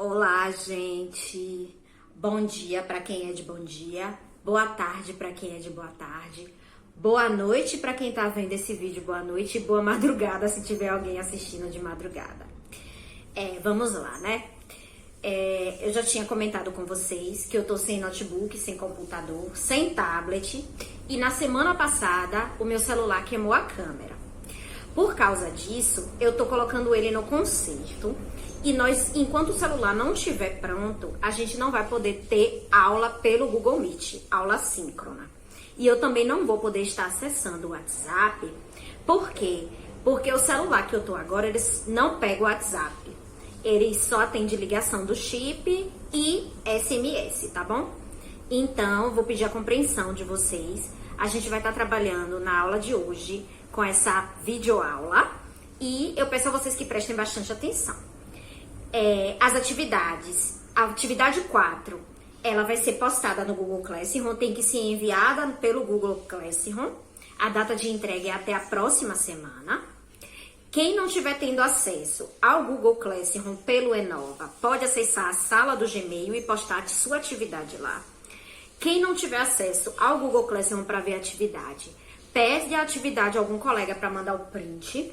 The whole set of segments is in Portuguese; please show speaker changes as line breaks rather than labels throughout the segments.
Olá, gente. Bom dia para quem é de bom dia. Boa tarde para quem é de boa tarde. Boa noite para quem tá vendo esse vídeo. Boa noite e boa madrugada se tiver alguém assistindo de madrugada. Vamos lá, né? Eu já tinha comentado com vocês que eu tô sem notebook, sem computador, sem tablet. E na semana passada o meu celular queimou a câmera. Por causa disso, eu tô colocando ele no conserto. E nós, enquanto o celular não estiver pronto, a gente não vai poder ter aula pelo Google Meet, aula síncrona. E eu também não vou poder estar acessando o WhatsApp. Por quê? Porque o celular que eu tô agora, eles não pegam o WhatsApp. Ele só atende ligação do chip e SMS, tá bom? Então, vou pedir a compreensão de vocês. A gente vai estar trabalhando na aula de hoje com essa videoaula. E eu peço a vocês que prestem bastante atenção. As atividades. A atividade 4, ela vai ser postada no Google Classroom, tem que ser enviada pelo Google Classroom. A data de entrega é até a próxima semana. Quem não estiver tendo acesso ao Google Classroom pelo Enova, pode acessar a sala do Gmail e postar sua atividade lá. Quem não tiver acesso ao Google Classroom para ver a atividade, pede a atividade a algum colega para mandar o print,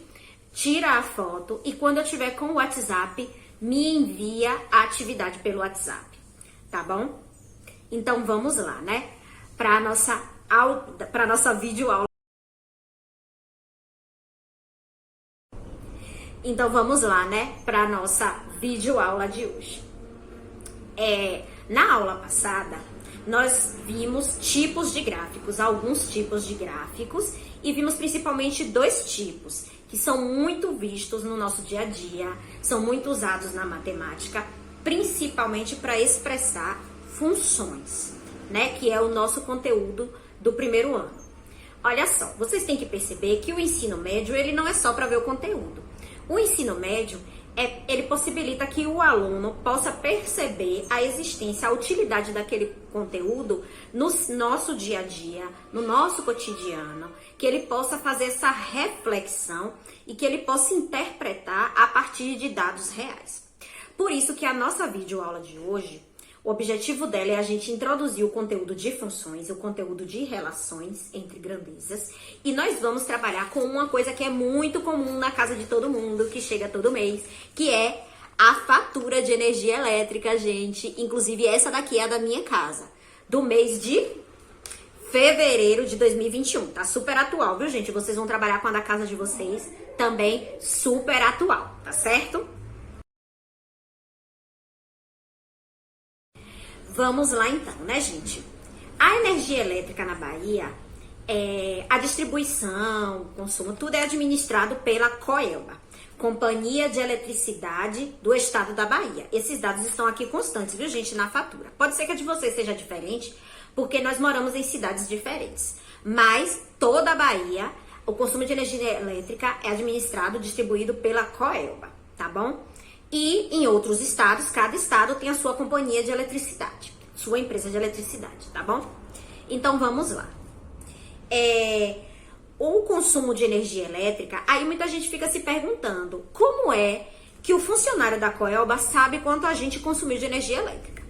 tira a foto e quando eu tiver com o WhatsApp, me envia a atividade pelo WhatsApp, tá bom? Então vamos lá, né? Para nossa videoaula. Então vamos lá, né? Para nossa videoaula de hoje. Na aula passada, nós vimos tipos de gráficos, alguns tipos de gráficos, e vimos principalmente dois tipos, que são muito vistos no nosso dia a dia, são muito usados na matemática, principalmente para expressar funções, né? Que é o nosso conteúdo do primeiro ano. Olha só, vocês têm que perceber que o ensino médio, ele não é só para ver o conteúdo. O ensino médio, ele possibilita que o aluno possa perceber a existência, a utilidade daquele conteúdo no nosso dia a dia, no nosso cotidiano, que ele possa fazer essa reflexão e que ele possa interpretar a partir de dados reais. Por isso que a nossa videoaula de hoje, o objetivo dela é a gente introduzir o conteúdo de funções, o conteúdo de relações entre grandezas, e nós vamos trabalhar com uma coisa que é muito comum na casa de todo mundo, que chega todo mês, que é a fatura de energia elétrica, gente. Inclusive essa daqui é a da minha casa, do mês de fevereiro de 2021. Tá super atual, viu, gente? Vocês vão trabalhar com a da casa de vocês, também super atual, tá certo? Vamos lá então, né, gente? A energia elétrica na Bahia, a distribuição, o consumo, tudo é administrado pela Coelba, Companhia de Eletricidade do Estado da Bahia. Esses dados estão aqui constantes, viu, gente, na fatura. Pode ser que a de vocês seja diferente, porque nós moramos em cidades diferentes. Mas toda a Bahia, o consumo de energia elétrica é administrado, distribuído pela Coelba, tá bom? E em outros estados, cada estado tem a sua companhia de eletricidade, sua empresa de eletricidade, tá bom? Então vamos lá. O consumo de energia elétrica, aí muita gente fica se perguntando como é que o funcionário da Coelba sabe quanto a gente consumiu de energia elétrica.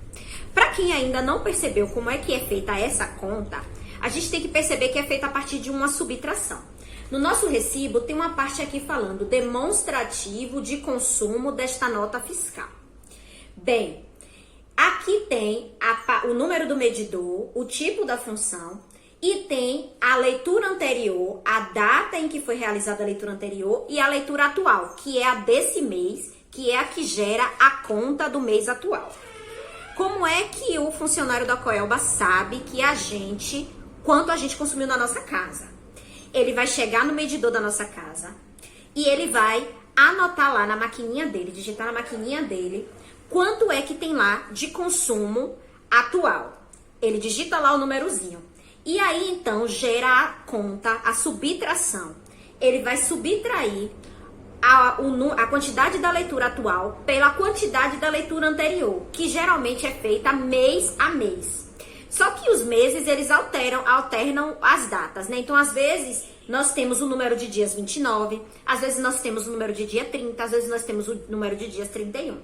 Para quem ainda não percebeu como é que é feita essa conta, a gente tem que perceber que é feita a partir de uma subtração. No nosso recibo tem uma parte aqui falando demonstrativo de consumo desta nota fiscal. Bem, aqui tem o número do medidor, o tipo da função e tem a leitura anterior, a data em que foi realizada a leitura anterior e a leitura atual, que é a desse mês, que é a que gera a conta do mês atual. Como é que o funcionário da Coelba sabe que quanto a gente consumiu na nossa casa? Ele vai chegar no medidor da nossa casa e ele vai anotar lá na maquininha dele, digitar na maquininha dele, quanto é que tem lá de consumo atual. Ele digita lá o númerozinho. E aí, então, gera a conta, a subtração. Ele vai subtrair a quantidade da leitura atual pela quantidade da leitura anterior, que geralmente é feita mês a mês. Só que os meses, eles alternam as datas, né? Então, às vezes, nós temos o número de dias 29, às vezes nós temos o número de dia 30, às vezes nós temos o número de dias 31.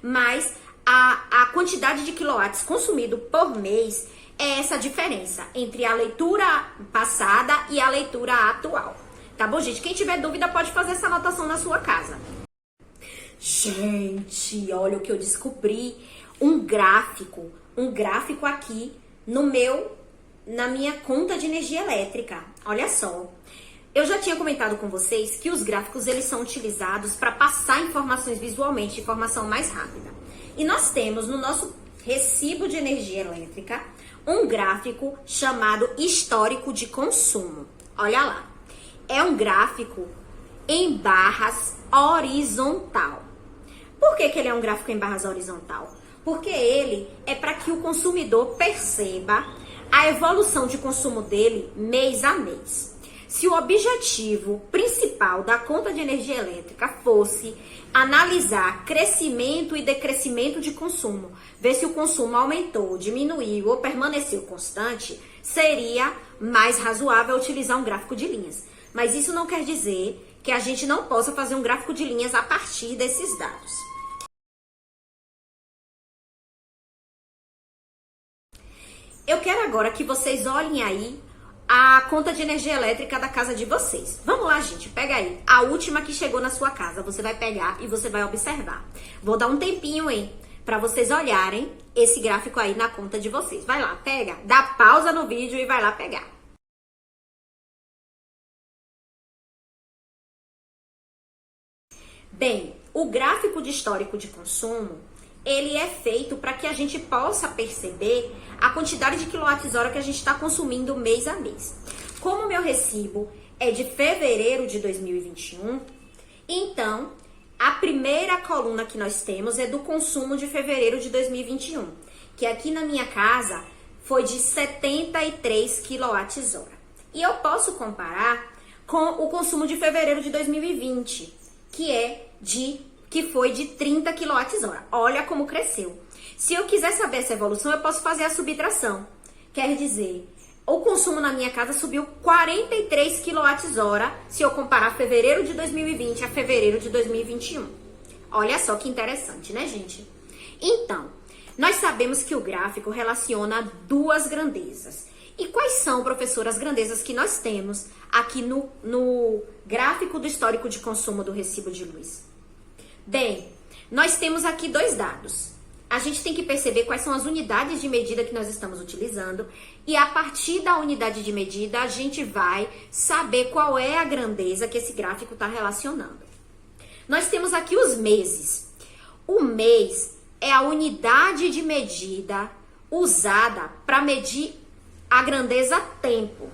mas a quantidade de quilowatts consumido por mês é essa diferença entre a leitura passada e a leitura atual. Tá bom, gente? Quem tiver dúvida pode fazer essa anotação na sua casa. Gente, olha o que eu descobri. Um gráfico aqui na minha conta de energia elétrica. Olha só. Eu já tinha comentado com vocês que os gráficos eles são utilizados para passar informações visualmente, informação mais rápida. E nós temos no nosso recibo de energia elétrica um gráfico chamado histórico de consumo. Olha lá. É um gráfico em barras horizontal. Por que ele é um gráfico em barras horizontal? Porque ele é para que o consumidor perceba a evolução de consumo dele mês a mês. Se o objetivo principal da conta de energia elétrica fosse analisar crescimento e decrescimento de consumo, ver se o consumo aumentou, diminuiu ou permaneceu constante, seria mais razoável utilizar um gráfico de linhas. Mas isso não quer dizer que a gente não possa fazer um gráfico de linhas a partir desses dados. Eu quero agora que vocês olhem aí a conta de energia elétrica da casa de vocês. Vamos lá, gente, pega aí. A última que chegou na sua casa, você vai pegar e você vai observar. Vou dar um tempinho aí para vocês olharem esse gráfico aí na conta de vocês. Vai lá, pega, dá pausa no vídeo e vai lá pegar. Bem, o gráfico de histórico de consumo, ele é feito para que a gente possa perceber a quantidade de quilowatts-hora que a gente está consumindo mês a mês. Como o meu recibo é de fevereiro de 2021, então a primeira coluna que nós temos é do consumo de fevereiro de 2021, que aqui na minha casa foi de 73 quilowatts-hora. E eu posso comparar com o consumo de fevereiro de 2020, que foi de 30 kWh. Olha como cresceu. Se eu quiser saber essa evolução, eu posso fazer a subtração. Quer dizer, o consumo na minha casa subiu 43 kWh se eu comparar fevereiro de 2020 a fevereiro de 2021. Olha só que interessante, né, gente? Então, nós sabemos que o gráfico relaciona duas grandezas. E quais são, professora, as grandezas que nós temos aqui no gráfico do histórico de consumo do recibo de luz? Bem, nós temos aqui dois dados. A gente tem que perceber quais são as unidades de medida que nós estamos utilizando e a partir da unidade de medida a gente vai saber qual é a grandeza que esse gráfico está relacionando. Nós temos aqui os meses. O mês é a unidade de medida usada para medir a grandeza tempo.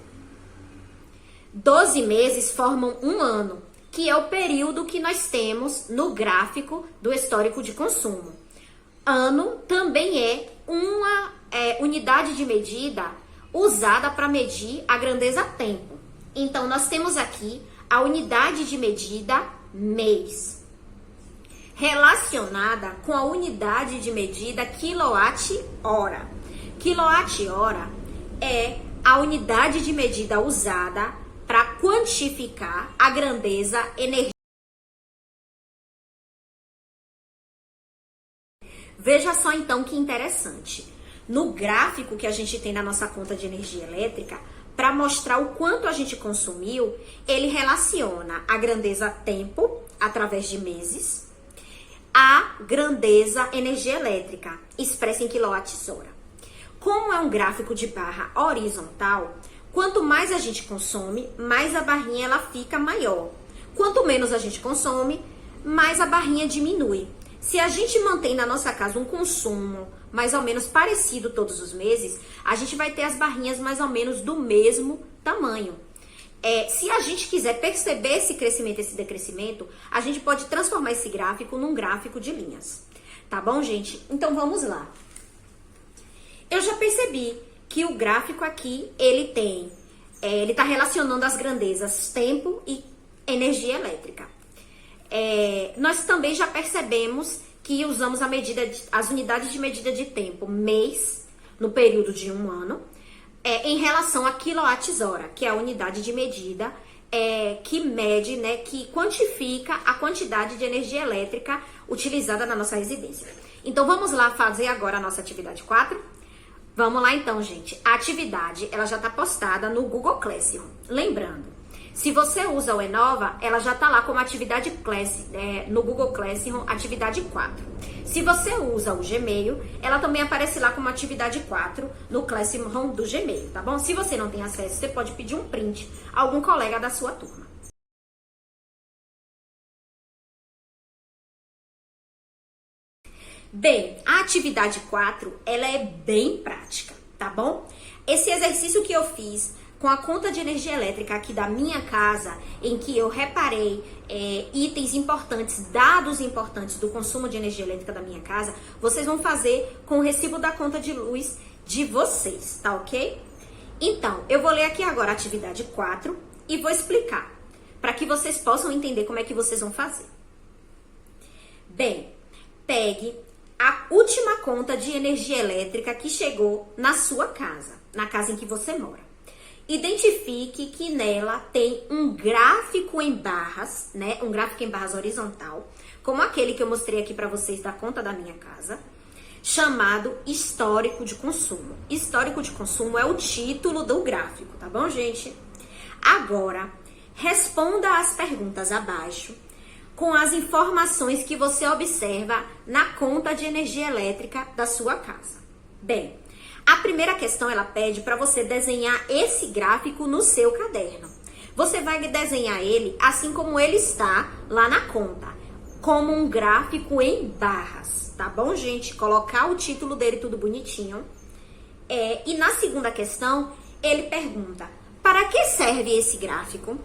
12 meses formam um ano, que é o período que nós temos no gráfico do histórico de consumo. Ano também é uma unidade de medida usada para medir a grandeza tempo. Então, nós temos aqui a unidade de medida mês, relacionada com a unidade de medida quilowatt-hora. Quilowatt-hora é a unidade de medida usada para quantificar a grandeza energética. Veja só então que interessante. No gráfico que a gente tem na nossa conta de energia elétrica, para mostrar o quanto a gente consumiu, ele relaciona a grandeza tempo, através de meses, a grandeza energia elétrica, expressa em quilowatts-hora. Como é um gráfico de barra horizontal, quanto mais a gente consome, mais a barrinha ela fica maior. Quanto menos a gente consome, mais a barrinha diminui. Se a gente mantém na nossa casa um consumo mais ou menos parecido todos os meses, a gente vai ter as barrinhas mais ou menos do mesmo tamanho. Se a gente quiser perceber esse crescimento, esse decrescimento, a gente pode transformar esse gráfico num gráfico de linhas. Tá bom, gente? Então vamos lá. Eu já percebi que o gráfico aqui, ele tá relacionando as grandezas tempo e energia elétrica. Nós também já percebemos que usamos as unidades de medida de tempo mês, no período de um ano, em relação a quilowatts-hora, que é a unidade de medida que mede, né, que quantifica a quantidade de energia elétrica utilizada na nossa residência. Então, vamos lá fazer agora a nossa atividade 4? Vamos lá então, gente. A atividade, ela já tá postada no Google Classroom. Lembrando, se você usa o Enova, ela já tá lá como atividade no Google Classroom, atividade 4. Se você usa o Gmail, ela também aparece lá como atividade 4 no Classroom do Gmail, tá bom? Se você não tem acesso, você pode pedir um print a algum colega da sua turma. Bem, a atividade 4, ela é bem prática, tá bom? Esse exercício que eu fiz com a conta de energia elétrica aqui da minha casa, em que eu reparei itens importantes, dados importantes do consumo de energia elétrica da minha casa, vocês vão fazer com o recibo da conta de luz de vocês, tá ok? Então, eu vou ler aqui agora a atividade 4 e vou explicar, para que vocês possam entender como é que vocês vão fazer. Bem, pegue a última conta de energia elétrica que chegou na sua casa, na casa em que você mora. Identifique que nela tem um gráfico em barras, né? Um gráfico em barras horizontal, como aquele que eu mostrei aqui para vocês da conta da minha casa, chamado histórico de consumo. Histórico de consumo é o título do gráfico, tá bom, gente? Agora, responda as perguntas abaixo com as informações que você observa na conta de energia elétrica da sua casa. Bem, a primeira questão, ela pede para você desenhar esse gráfico no seu caderno. Você vai desenhar ele assim como ele está lá na conta, como um gráfico em barras, tá bom, gente? Colocar o título dele tudo bonitinho. E na segunda questão, ele pergunta, para que serve esse gráfico?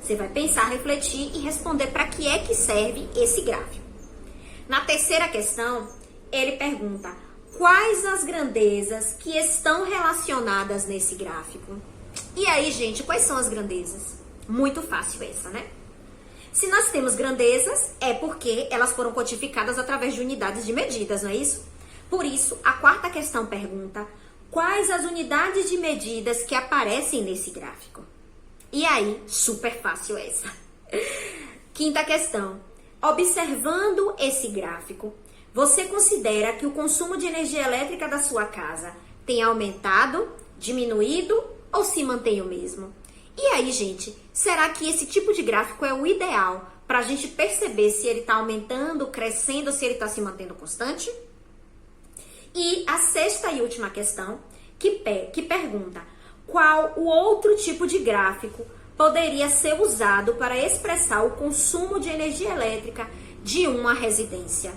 Você vai pensar, refletir e responder para que é que serve esse gráfico. Na terceira questão, ele pergunta, quais as grandezas que estão relacionadas nesse gráfico? E aí, gente, quais são as grandezas? Muito fácil essa, né? Se nós temos grandezas, é porque elas foram codificadas através de unidades de medidas, não é isso? Por isso, a quarta questão pergunta, quais as unidades de medidas que aparecem nesse gráfico? E aí, super fácil essa. Quinta questão, observando esse gráfico, você considera que o consumo de energia elétrica da sua casa tem aumentado, diminuído ou se mantém o mesmo? E aí, gente, será que esse tipo de gráfico é o ideal para a gente perceber se ele está aumentando, crescendo, se ele está se mantendo constante? E a sexta e última questão, que pergunta, qual o outro tipo de gráfico poderia ser usado para expressar o consumo de energia elétrica de uma residência?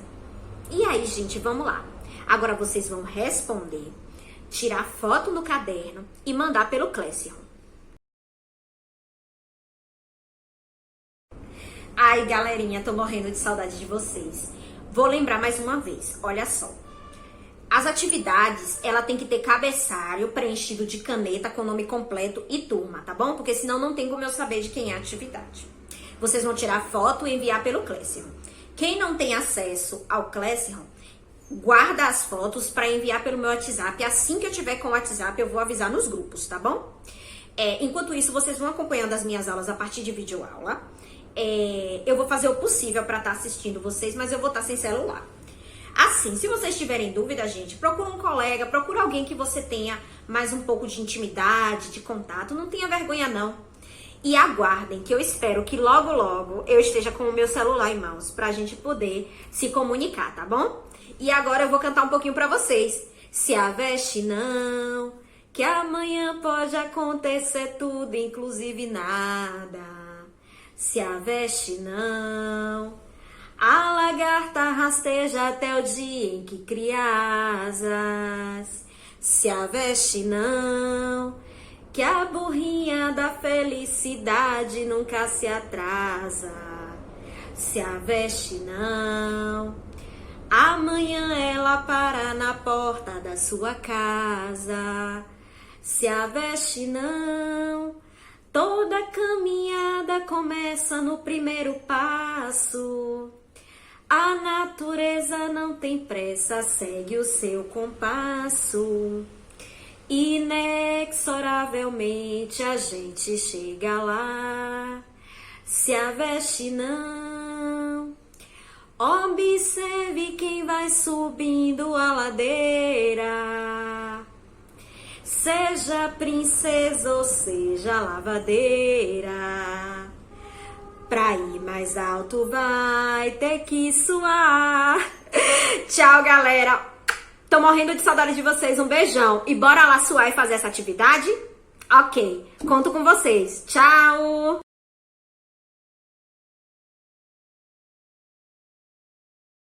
E aí, gente, vamos lá. Agora vocês vão responder, tirar foto no caderno e mandar pelo Classroom. Ai, galerinha, tô morrendo de saudade de vocês. Vou lembrar mais uma vez, olha só. As atividades, ela tem que ter cabeçalho preenchido de caneta com nome completo e turma, tá bom? Porque senão não tem como eu saber de quem é a atividade. Vocês vão tirar foto e enviar pelo Classroom. Quem não tem acesso ao Classroom, guarda as fotos para enviar pelo meu WhatsApp. Assim que eu tiver com o WhatsApp, eu vou avisar nos grupos, tá bom? Enquanto isso, vocês vão acompanhando as minhas aulas a partir de videoaula. Eu vou fazer o possível para estar assistindo vocês, mas eu vou estar sem celular. Assim, se vocês tiverem dúvida, gente, procura um colega, procura alguém que você tenha mais um pouco de intimidade, de contato. Não tenha vergonha, não. E aguardem, que eu espero que logo, logo eu esteja com o meu celular em mãos pra gente poder se comunicar, tá bom? E agora eu vou cantar um pouquinho pra vocês. Se aveste não, que amanhã pode acontecer tudo, inclusive nada. Se aveste não, a lagarta rasteja até o dia em que cria asas. Se aveste não, que a burrinha da felicidade nunca se atrasa. Se aveste não, amanhã ela para na porta da sua casa. Se aveste não, toda caminhada começa no primeiro passo. A natureza não tem pressa, segue o seu compasso. Inexoravelmente a gente chega lá. Se aveste não, Observe quem vai subindo a ladeira. Seja princesa ou seja lavadeira. Pra ir mais alto vai ter que suar. Tchau, galera. Tô morrendo de saudade de vocês. Um beijão. E bora lá suar e fazer essa atividade? Ok. Conto com vocês. Tchau.